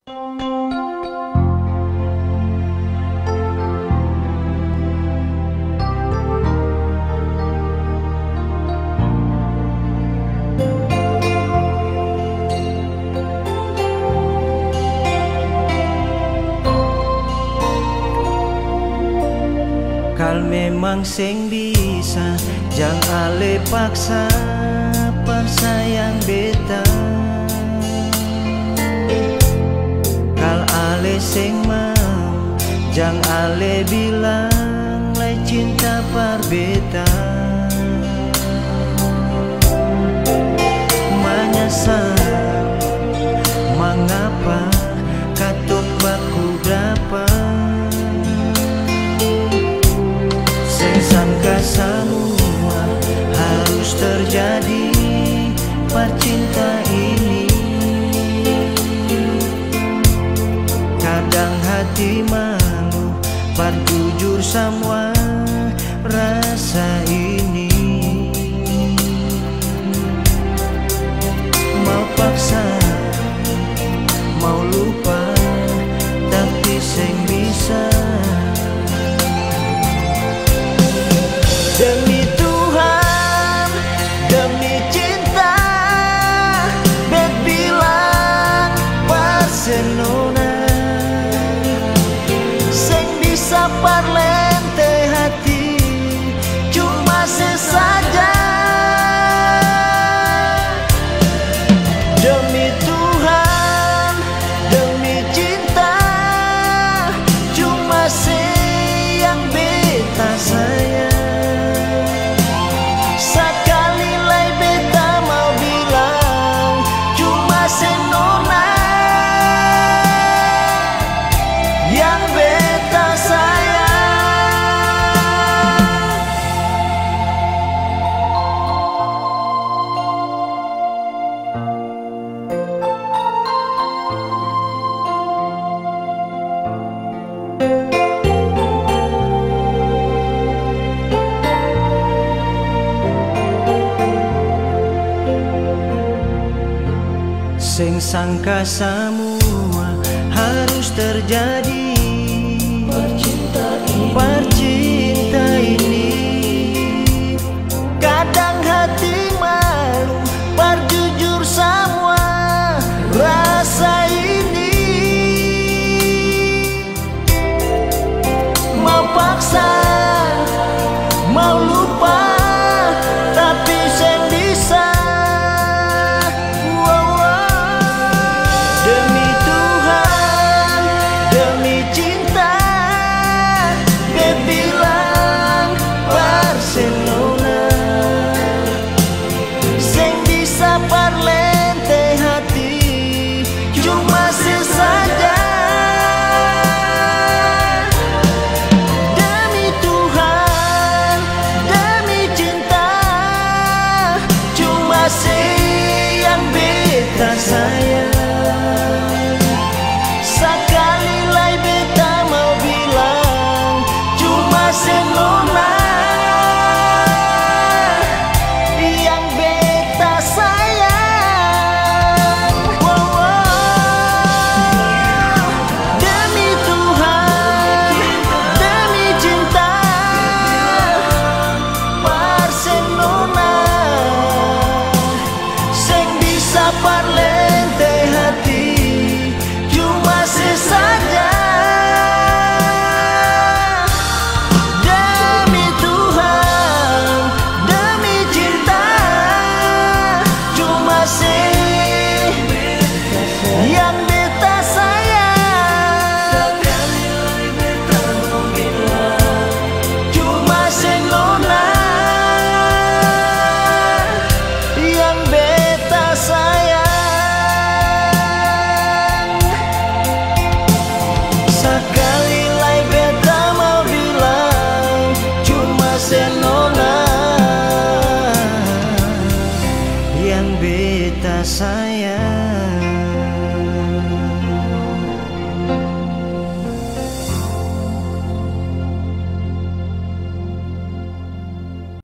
Kal memang sing bisa, jang ale paksa sayang beta. Kal ale sing mau, jang ale bilang lai cinta par beta. Menyesal mengapa katuk baku berapa. Sangka semua harus terjadi percinta ini. Kadang hati malu par jujur semua rasa ini. Mau paksa, mau lupa, tapi sing bisa. Demi Tuhan, demi cinta, bet bilang Barcelona. Sing bisa parlente hati, cuma sesaja. Demi Tuhan, demi cinta, cuma yang beta sayang. Sing sangka semua harus terjadi percinta ini. Kadang hati malu berjujur semua rasa ini. Mau paksa